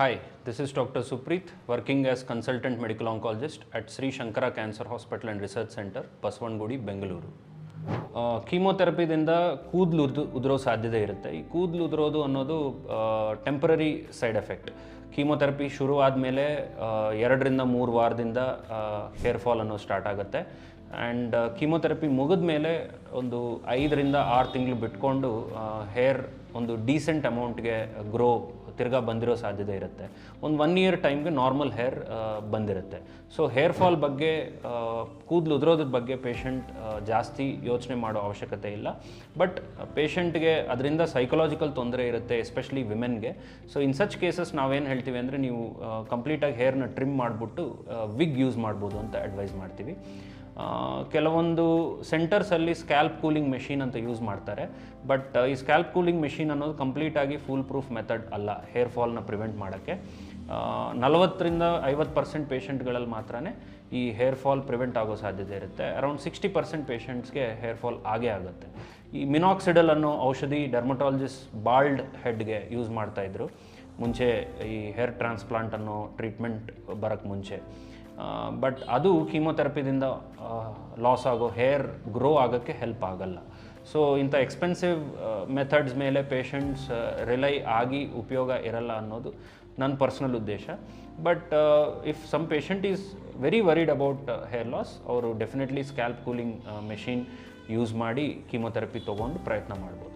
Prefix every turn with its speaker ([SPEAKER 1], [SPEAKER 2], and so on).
[SPEAKER 1] Hi, this is Dr. Supreet, working as consultant medical oncologist at Sri Shankara Cancer Hospital and Research Center, Paswangudi, Bengaluru. ಕೀಮೋಥೆರಪಿದಿಂದ ಕೂದಲು ಉದುರೋ ಸಾಧ್ಯತೆ ಇರುತ್ತೆ. ಈ ಕೂದಲು ಉದುರೋದು ಅನ್ನೋದು temporary side effect. Chemotherapy ಶುರು ಆದಮೇಲೆ 2ರಿಂದ 3 ವಾರದಿಂದ ಹೇರ್ ಫಾಲ್ ಅನ್ನೋದು ಸ್ಟಾರ್ಟ್ ಆಗುತ್ತೆ. ಆ್ಯಂಡ್ ಕೀಮೋಥೆರಪಿ ಮುಗಿದ ಮೇಲೆ ಒಂದು 5ರಿಂದ 6 ತಿಂಗಳು ಬಿಟ್ಕೊಂಡು ಹೇರ್ ಒಂದು ಡೀಸೆಂಟ್ ಅಮೌಂಟ್ಗೆ ಗ್ರೋ ತಿರ್ಗಾ ಬಂದಿರೋ ಸಾಧ್ಯತೆ ಇರುತ್ತೆ. ಒಂದು 1 ಇಯರ್ ಟೈಮ್ಗೆ ನಾರ್ಮಲ್ ಹೇರ್ ಬಂದಿರುತ್ತೆ. ಸೊ ಹೇರ್ ಫಾಲ್ ಬಗ್ಗೆ, ಕೂದಲು ಉದುರೋದ್ರ ಬಗ್ಗೆ ಪೇಷಂಟ್ ಜಾಸ್ತಿ ಯೋಚನೆ ಮಾಡೋ ಅವಶ್ಯಕತೆ ಇಲ್ಲ. ಬಟ್ ಪೇಷಂಟ್ಗೆ ಅದರಿಂದ ಸೈಕಲಾಜಿಕಲ್ ತೊಂದರೆ ಇರುತ್ತೆ, ಎಸ್ಪೆಷಲಿ ವಿಮೆನ್ಗೆ. ಸೊ ಇನ್ ಸಚ್ ಕೇಸಸ್ ನಾವೇನು ಹೇಳ್ತೀವಿ ಅಂದರೆ, ನೀವು ಕಂಪ್ಲೀಟಾಗಿ ಹೇರ್ನ ಟ್ರಿಮ್ ಮಾಡಿಬಿಟ್ಟು ವಿಗ್ ಯೂಸ್ ಮಾಡ್ಬೋದು ಅಂತ ಅಡ್ವೈಸ್ ಮಾಡ್ತೀವಿ. ಕೆಲವೊಂದು ಸೆಂಟರ್ಸಲ್ಲಿ ಸ್ಕ್ಯಾಲ್ಪ್ ಕೂಲಿಂಗ್ ಮೆಷಿನ್ ಅಂತ ಯೂಸ್ ಮಾಡ್ತಾರೆ. ಬಟ್ ಈ ಸ್ಕ್ಯಾಲ್ಪ್ ಕೂಲಿಂಗ್ ಮೆಷಿನ್ ಅನ್ನೋದು ಕಂಪ್ಲೀಟಾಗಿ ಫುಲ್ ಪ್ರೂಫ್ ಮೆಥಡ್ ಅಲ್ಲ ಹೇರ್ ಫಾಲ್ನ ಪ್ರಿವೆಂಟ್ ಮಾಡೋಕ್ಕೆ. 40ರಿಂದ 50% ಪೇಷಂಟ್ಗಳಲ್ಲಿ ಮಾತ್ರ ಈ ಹೇರ್ ಫಾಲ್ ಪ್ರಿವೆಂಟ್ ಆಗೋ ಸಾಧ್ಯತೆ ಇರುತ್ತೆ. ಅರೌಂಡ್ 60% ಪೇಷಂಟ್ಸ್ಗೆ ಹೇರ್ ಫಾಲ್ ಆಗೇ ಆಗುತ್ತೆ. ಈ ಮಿನಾಕ್ಸಿಡಲ್ ಅನ್ನೋ ಔಷಧಿ ಡರ್ಮಟಾಲಜಿಸ್ಟ್ ಬಾಲ್ಡ್ ಹೆಡ್ಗೆ ಯೂಸ್ ಮಾಡ್ತಾಯಿದ್ರು ಮುಂಚೆ, ಈ ಹೇರ್ ಟ್ರಾನ್ಸ್ಪ್ಲಾಂಟ್ ಅನ್ನೋ ಟ್ರೀಟ್ಮೆಂಟ್ ಬರೋಕ್ಕೆ ಮುಂಚೆ. ಬಟ್ ಅದು ಕೀಮೋಥೆರಪಿದಿಂದ ಲಾಸ್ ಆಗೋ ಹೇರ್ ಗ್ರೋ ಆಗೋಕ್ಕೆ ಹೆಲ್ಪ್ ಆಗಲ್ಲ. ಸೊ ಇಂಥ ಎಕ್ಸ್ಪೆನ್ಸಿವ್ ಮೆಥಡ್ಸ್ ಮೇಲೆ ಪೇಷಂಟ್ಸ್ ರಿಲೈ ಆಗಿ ಉಪಯೋಗ ಇರಲ್ಲ ಅನ್ನೋದು ನನ್ನ ಪರ್ಸ್ನಲ್ ಉದ್ದೇಶ. But if some patient is very worried about hair loss, ಅವರು definitely scalp cooling machine use ಮಾಡಿ ಕೀಮೋಥೆರಪಿ ತೊಗೊಂಡು ಪ್ರಯತ್ನ ಮಾಡ್ಬೋದು.